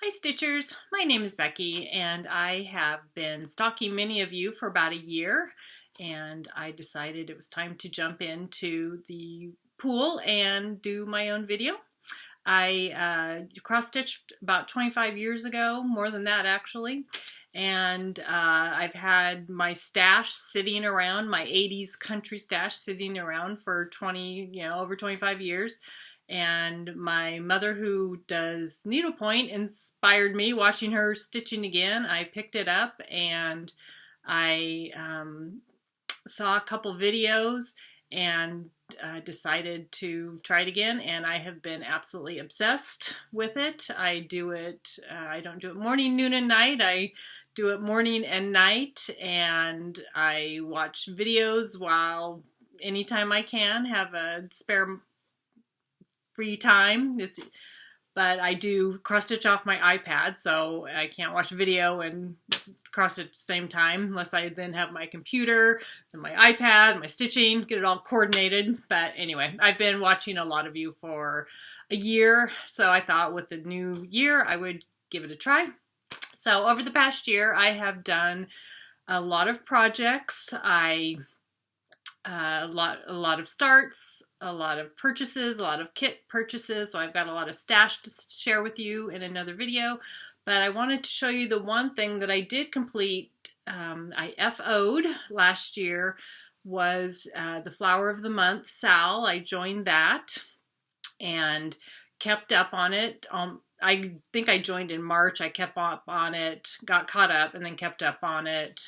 Hi Stitchers, my name is Becky and I have been stalking many of you for about a year, and I decided it was time to jump into the pool and do my own video. I cross-stitched about 25 years ago, more than that actually, and I've had my stash sitting around, my 80s country stash sitting around for over 25 years. And my mother, who does needlepoint, inspired me watching her stitching again. I picked it up and I saw a couple videos and decided to try it again, and I have been absolutely obsessed with it. I do it, I don't do it morning, noon, and night. I do it morning and night, and I watch videos while anytime I can have a spare free time. But I do cross stitch off my iPad, so I can't watch video and cross stitch at the same time unless I then have my computer and my iPad, my stitching, get it all coordinated. But anyway, I've been watching a lot of you for a year, so I thought with the new year I would give it a try. So over the past year I have done a lot of projects. A lot of starts, a lot of purchases, a lot of kit purchases. So I've got a lot of stash to share with you in another video. But I wanted to show you the one thing that I did complete. I FO'd last year was the Flower of the Month, Sal. I joined that and kept up on it. I think I joined in March. I kept up on it, got caught up, and then kept up on it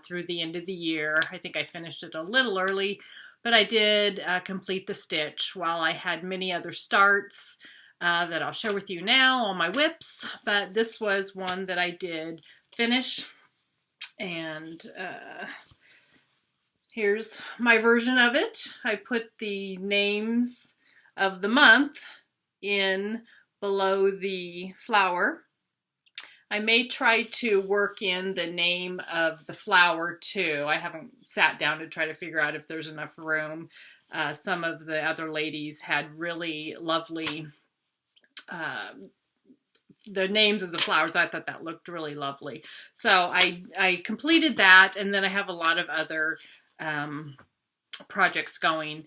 through the end of the year. I think I finished it a little early, but I did complete the stitch while I had many other starts that I'll share with you now on my whips. But this was one that I did finish, and here's my version of it. I put the names of the month in below the flower. I may try to work in the name of the flower too. I haven't sat down to try to figure out if there's enough room. Some of the other ladies had really lovely the names of the flowers. I thought that looked really lovely. So I completed that, and then I have a lot of other projects going.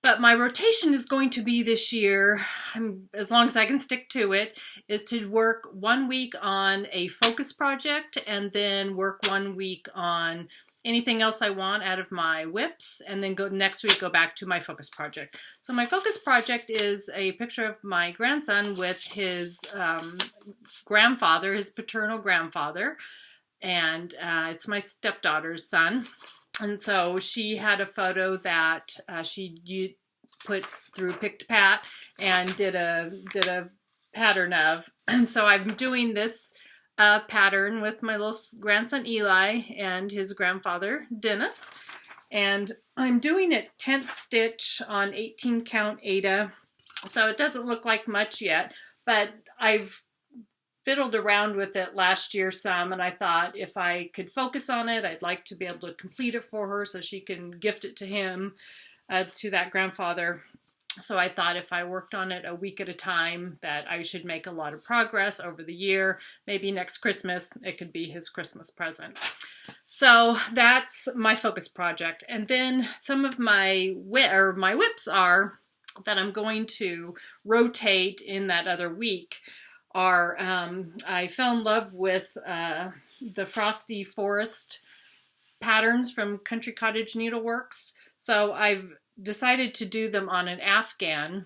But my rotation is going to be this year, as long as I can stick to it, is to work 1 week on a focus project and then work 1 week on anything else I want out of my whips, and then next week go back to my focus project. So my focus project is a picture of my grandson with his grandfather, his paternal grandfather, and it's my stepdaughter's son. And so she had a photo that she put through Pick to Pat and did a pattern of. And so I'm doing this pattern with my little grandson Eli and his grandfather Dennis. And I'm doing it 10th stitch on 18 count Aida. So it doesn't look like much yet, but I've fiddled around with it last year some, and I thought if I could focus on it, I'd like to be able to complete it for her so she can gift it to him, to that grandfather. So I thought if I worked on it a week at a time, that I should make a lot of progress over the year. Maybe next Christmas, it could be his Christmas present. So that's my focus project. And then some of my whips are that I'm going to rotate in that other week are, I fell in love with the Frosty Forest patterns from Country Cottage Needleworks. So I've decided to do them on an Afghan.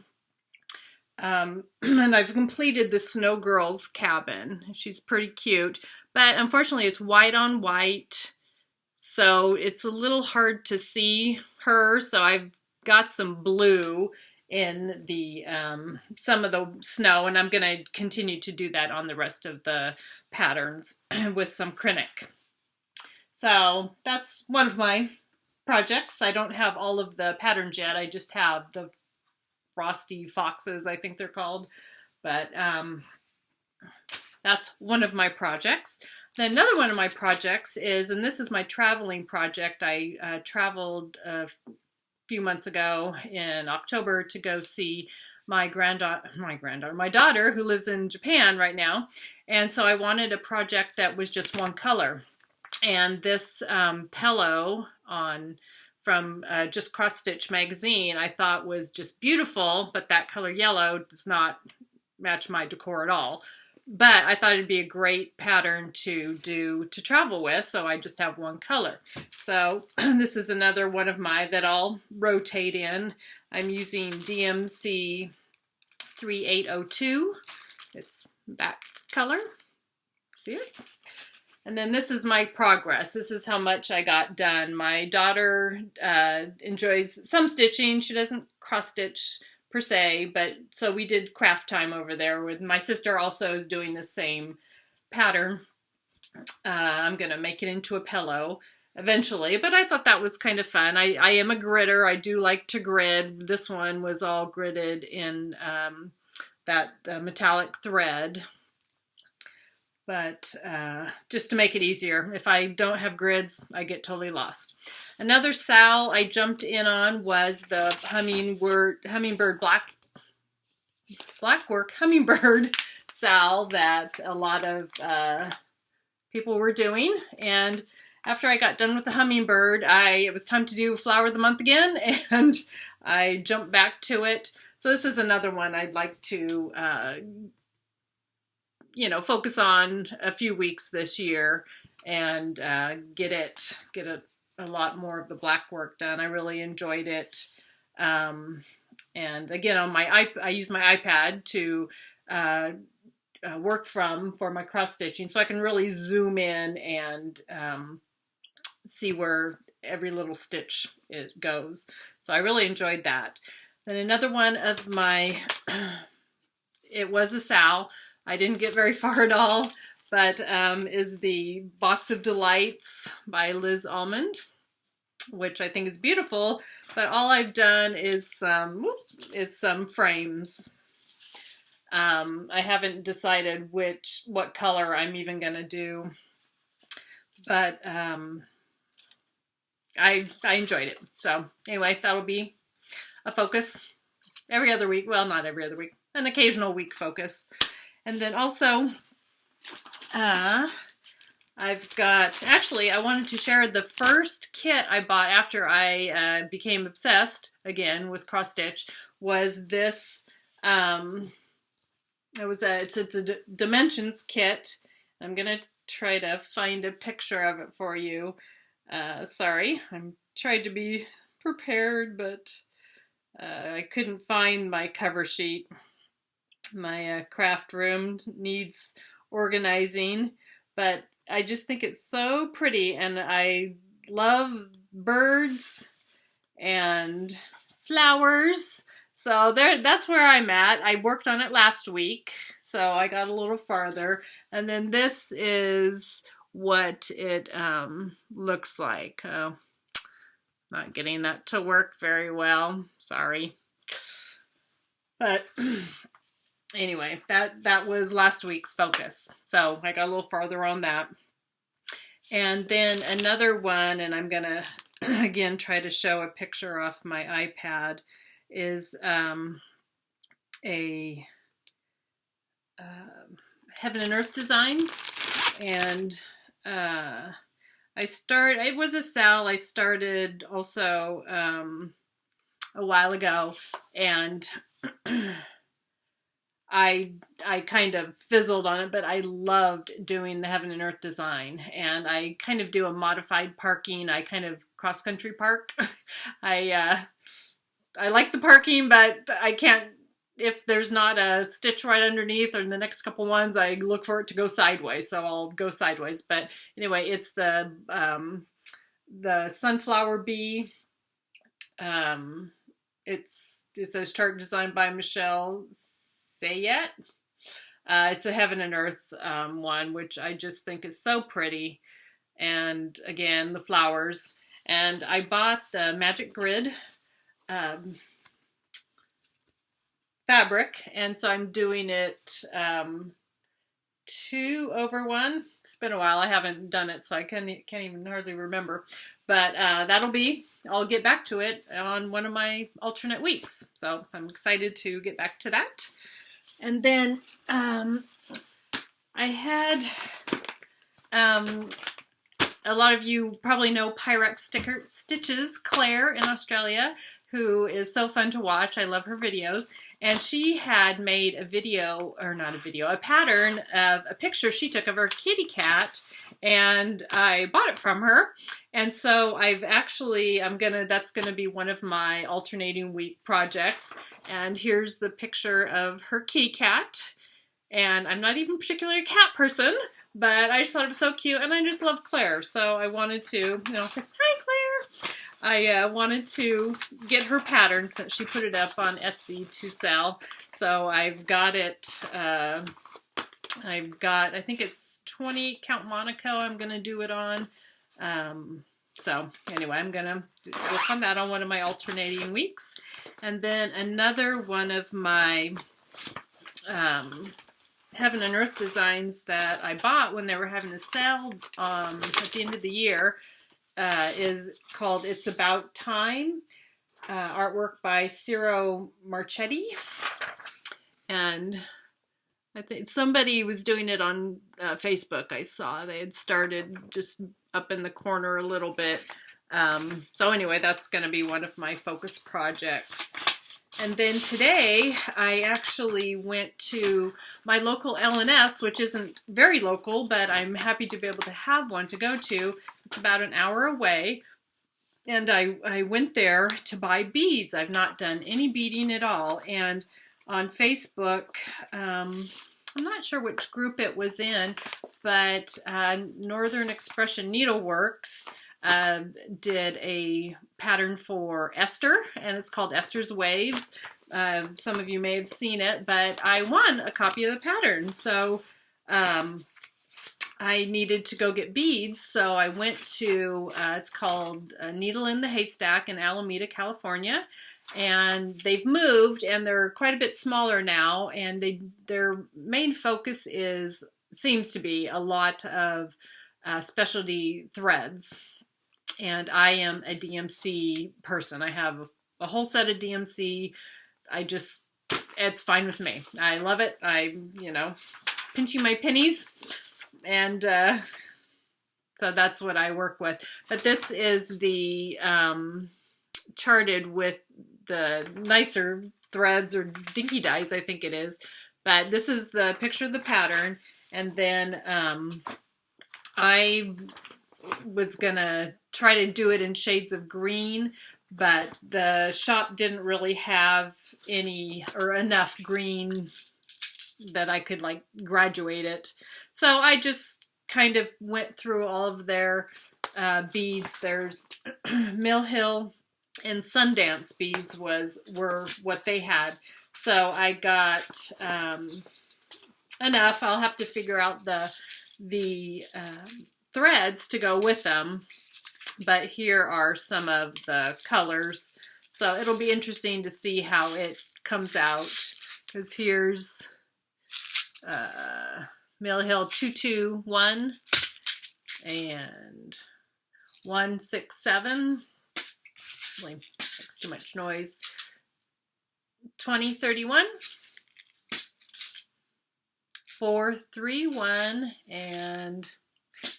And I've completed the Snow Girl's cabin. She's pretty cute, but unfortunately it's white on white, so it's a little hard to see her. So I've got some blue in the some of the snow, and I'm going to continue to do that on the rest of the patterns with some Krennic. So that's one of my projects. I don't have all of the patterns yet. I just have the Frosty Foxes, I think they're called. But that's one of my projects. Then another one of my projects is, and this is my traveling project. I traveled few months ago in October to go see my daughter who lives in Japan right now. And so I wanted a project that was just one color. And this pillow from just Cross Stitch magazine I thought was just beautiful, but that color yellow does not match my decor at all. But I thought it'd be a great pattern to travel with, so I just have one color. So this is another one of my that I'll rotate in. I'm using DMC 3802. It's that color. See it? And then this is my progress. This is how much I got done. My daughter enjoys some stitching. She doesn't cross stitch per se, but so we did craft time over there with my sister. Also is doing the same pattern. I'm gonna make it into a pillow eventually, but I thought that was kind of fun. I am a gritter. I do like to grid. This one was all gridded in that metallic thread, but just to make it easier. If I don't have grids, I get totally lost. Another SAL I jumped in on was the hummingbird blackwork hummingbird SAL that a lot of people were doing. And after I got done with the hummingbird, it was time to do Flower of the Month again, and I jumped back to it. So this is another one I'd like to focus on a few weeks this year and get a lot more of the black work done. I really enjoyed it. And again, I use my iPad to work for my cross stitching, so I can really zoom in and see where every little stitch it goes. So I really enjoyed that. Then another one of my, it was a SAL. I didn't get very far at all, but is the Box of Delights by Liz Almond, which I think is beautiful, but all I've done is some frames. I haven't decided what color I'm even gonna do, but I enjoyed it. So anyway, that'll be a focus every other week. Well, not every other week, an occasional week focus. And then also, I wanted to share the first kit I bought after I became obsessed again with cross stitch was this. It's a dimensions kit. I'm gonna try to find a picture of it for you. Sorry, I'm trying to be prepared, but I couldn't find my cover sheet. My craft room needs organizing, but I just think it's so pretty, and I love birds and flowers. So that's where I'm at. I worked on it last week, so I got a little farther. And then this is what it looks like. Oh, not getting that to work very well. Sorry. But anyway, that was last week's focus. So I got a little farther on that. And then another one, and I'm going to, again, try to show a picture off my iPad, is a Heaven and Earth design. And it was a SAL I started also a while ago, and I kind of fizzled on it, but I loved doing the Heaven and Earth design, and I kind of do a modified parking. I kind of cross-country park. I like the parking, but I can't, if there's not a stitch right underneath or the next couple ones, I look for it to go sideways, so I'll go sideways. But anyway, it's the sunflower bee. It says chart designed by Michelle Sayette. It's a Heaven and Earth one, which I just think is so pretty. And again, the flowers. And I bought the Magic Grid fabric, and so I'm doing it 2/1. It's been a while. I haven't done it, so I can't even hardly remember. But I'll get back to it on one of my alternate weeks. So I'm excited to get back to that. And then I had, a lot of you probably know Pyrex Stitches, Claire in Australia, who is so fun to watch. I love her videos. And she had made a video, or not a video, a pattern of a picture she took of her kitty cat, and I bought it from her. And so that's gonna be one of my alternating week projects. And here's the picture of her kitty cat. And I'm not even particularly a cat person, but I just thought it was so cute, and I just love Claire. So I wanted to, say, hi Claire. I wanted to get her pattern since she put it up on Etsy to sell. So I've got it, I think it's 20 count Monaco I'm going to do it on. So anyway, I'm going to work on that on one of my alternating weeks. And then another one of my Heaven and Earth designs that I bought when they were having a sale at the end of the year is called It's About Time, artwork by Ciro Marchetti. And I think somebody was doing it on Facebook. I saw they had started just up in the corner a little bit. So anyway, that's going to be one of my focus projects. And then today, I actually went to my local L&S, which isn't very local, but I'm happy to be able to have one to go to. It's about an hour away. And I went there to buy beads. I've not done any beading at all. And on Facebook, I'm not sure which group it was in, but Northern Expression Needleworks did a pattern for Esther, and it's called Esther's Waves. Some of you may have seen it, but I won a copy of the pattern. So I needed to go get beads, so I went to, it's called Needle in the Haystack in Alameda, California. And they've moved, and they're quite a bit smaller now, and their main focus seems to be a lot of specialty threads. And I am a DMC person. I have a whole set of DMC. It's fine with me. I love it. Pinching my pennies. And so that's what I work with. But this is the charted with the nicer threads or dinky dyes, I think it is. But this is the picture of the pattern. And then I was gonna try to do it in shades of green, but the shop didn't really have any or enough green that I could graduate it. So I just kind of went through all of their beads. There's Mill Hill and Sundance beads were what they had. So I got enough. I'll have to figure out the threads to go with them, but here are some of the colors, so it'll be interesting to see how it comes out, because here's Mill Hill 221 and 167, makes too much noise, 2031, 431, and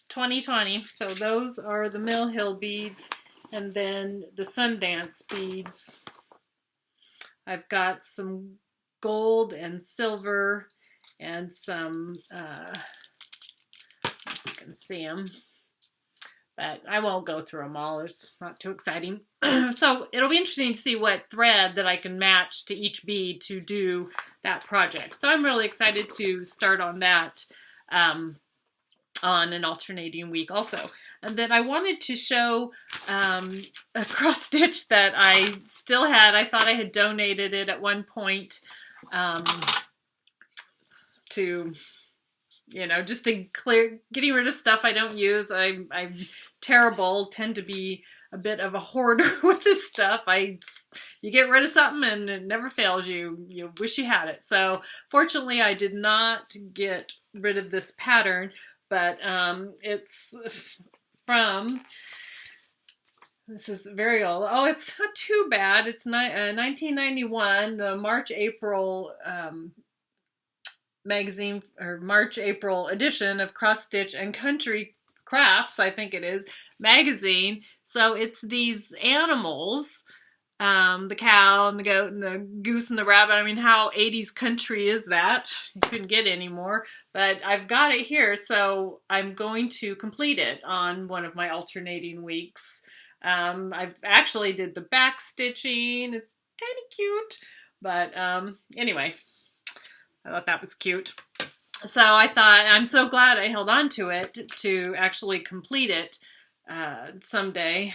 2020. So those are the Mill Hill beads, and then the Sundance beads. I've got some gold and silver and some, you can see them, but I won't go through them all. It's not too exciting. So it'll be interesting to see what thread that I can match to each bead to do that project. So I'm really excited to start on that on an alternating week also. And then I wanted to show a cross stitch that I still had. I thought I had donated it at one point to, just to getting rid of stuff I don't use. I'm terrible, tend to be a bit of a hoarder with this stuff. You get rid of something and it never fails you. You wish you had it. So fortunately I did not get rid of this pattern, but it's from This is very old. Oh, it's not too bad. It's 1991, the March-April magazine, or March-April edition of Cross Stitch and Country Crafts, I think it is, magazine. So it's these animals, the cow and the goat and the goose and the rabbit. I mean, how 80s country is that? You couldn't get any more. But I've got it here, so I'm going to complete it on one of my alternating weeks. I've actually did the back stitching. It's kind of cute. But anyway, I thought that was cute. So I thought, I'm so glad I held on to it to actually complete it someday.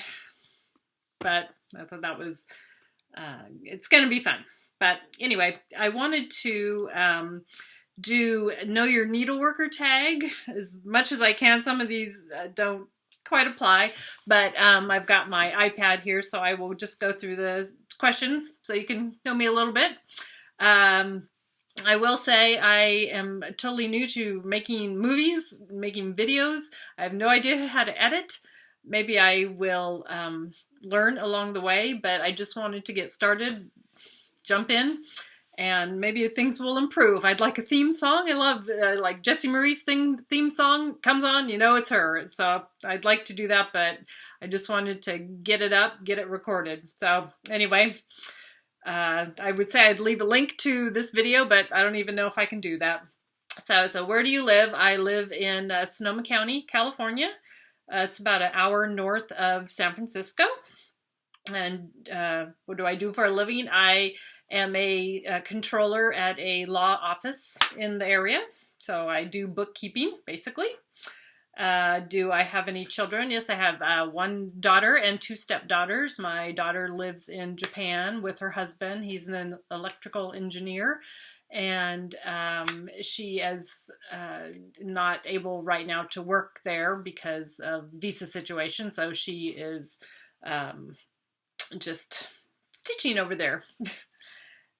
But I thought that was, it's going to be fun. But anyway, I wanted to do Know Your Needleworker tag as much as I can. Some of these don't quite apply, but I've got my iPad here, so I will just go through the questions so you can know me a little bit. I will say I am totally new to making movies, making videos. I have no idea how to edit. Maybe I will learn along the way, but I just wanted to get started, jump in, and maybe things will improve. I'd like a theme song. I love like Jessie Marie's theme song comes on, you know it's her. So I'd like to do that, but I just wanted to get it up, get it recorded. So anyway, I would say I'd leave a link to this video, but I don't even know if I can do that. So where do you live? I live in Sonoma County, California. It's about an hour north of San Francisco. And what do I do for a living? I am a controller at a law office in the area. So I do bookkeeping, basically. Do I have any children? Yes, I have one daughter and two stepdaughters. My daughter lives in Japan with her husband. He's an electrical engineer. And she is not able right now to work there because of visa situation. So she is just stitching over there.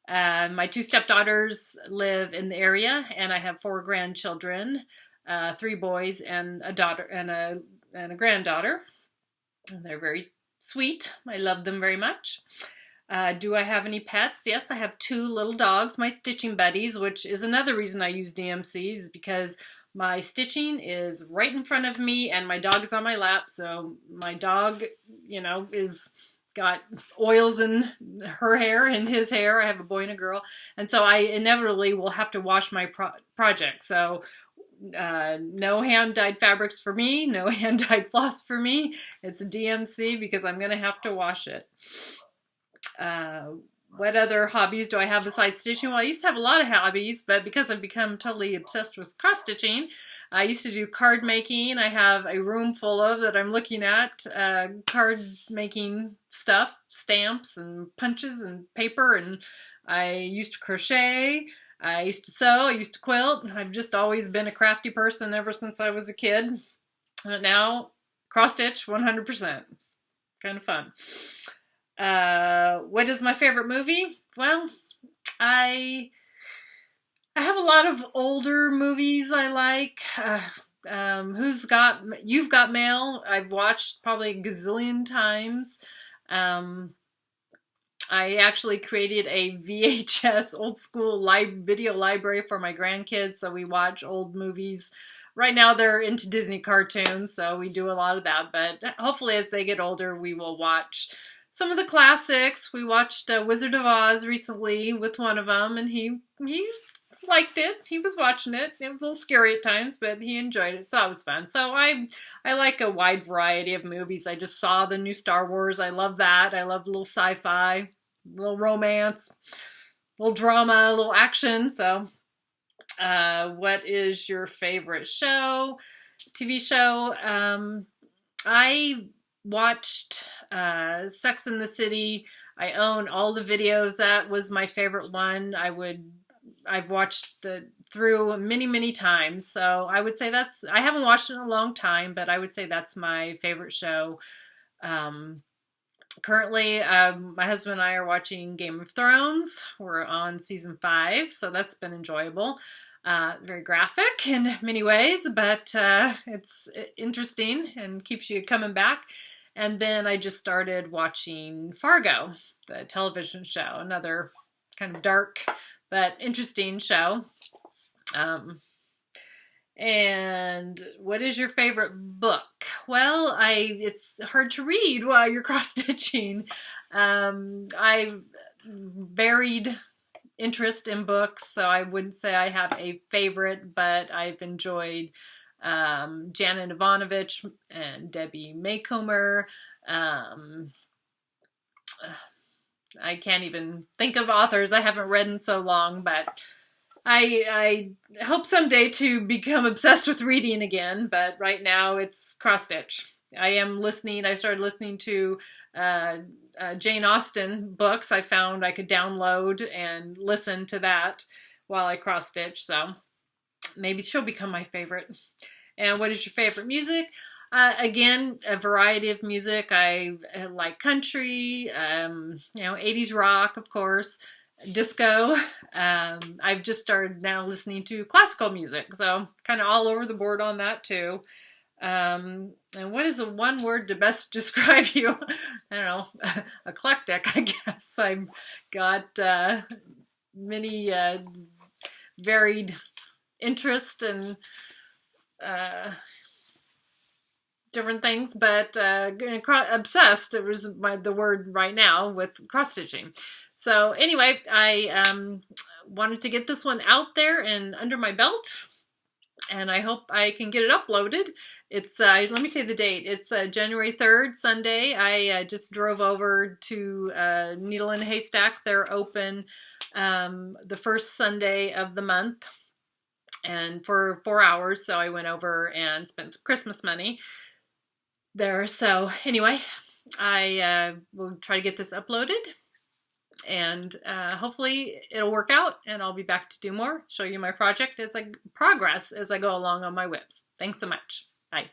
My two stepdaughters live in the area, and I have 4 grandchildren, 3 boys and a daughter and a granddaughter. And they're very sweet. I love them very much. Do I have any pets? Yes, I have 2 little dogs, my stitching buddies, which is another reason I use DMCs, because my stitching is right in front of me and my dog is on my lap. So my dog, you know, is got oils in her hair and his hair. I have a boy and a girl. And so I inevitably will have to wash my project. So no hand-dyed fabrics for me, no hand-dyed floss for me. It's a DMC because I'm going to have to wash it. What other hobbies do I have besides stitching? Well, I used to have a lot of hobbies, but because I've become totally obsessed with cross-stitching, I used to do card making. I have a room full of that I'm looking at, card making stuff, stamps and punches and paper, and I used to crochet. I used to sew. I used to quilt. I've just always been a crafty person ever since I was a kid. Now, cross-stitch 100%. It's kind of fun. What is my favorite movie? Well, I have a lot of older movies I like. You've Got Mail. I've watched probably a gazillion times. I actually created a VHS old school video library for my grandkids, so we watch old movies. Right now they're into Disney cartoons, so we do a lot of that, but hopefully as they get older we will watch some of the classics. We watched Wizard of Oz recently with one of them, and he liked it. He was watching it. It was a little scary at times, but he enjoyed it, so that was fun. So I like a wide variety of movies. I just saw the new Star Wars. I love that. I love a little sci-fi, a little romance, a little drama, a little action. So what is your favorite show, TV show? I watched Sex and the City. I own all the videos. That was my favorite one. I've watched through many times. So I would say I haven't watched it in a long time, but I would say that's my favorite show. Currently, my husband and I are watching Game of Thrones. We're on season 5, so that's been enjoyable. Very graphic in many ways, but it's interesting and keeps you coming back. And then I just started watching Fargo, the television show, another kind of dark but interesting show. And what is your favorite book? Well, it's hard to read while you're cross-stitching. I've varied interest in books, so I wouldn't say I have a favorite, but I've enjoyed Janet Ivanovich and Debbie Maycomer. I can't even think of authors I haven't read in so long, but I hope someday to become obsessed with reading again, but right now it's cross-stitch. I started listening to Jane Austen books. I found I could download and listen to that while I cross-stitch, so maybe she'll become my favorite. And what is your favorite music? Again, a variety of music. I like country, 80s rock, of course, disco. I've just started now listening to classical music, so kind of all over the board on that too. And what is one word to best describe you? I don't know, eclectic, I guess. I've got many varied interests and different things, but obsessed, it was the word right now with cross-stitching. So anyway, I wanted to get this one out there and under my belt, and I hope I can get it uploaded. It's, let me say the date. It's January 3rd, Sunday. I just drove over to Needle and Haystack. They're open the first Sunday of the month and for 4 hours. So I went over and spent some Christmas money there. So anyway, I will try to get this uploaded, and hopefully it'll work out, and I'll be back to do more, show you my project as I progress as I go along on my whips. Thanks so much. Bye.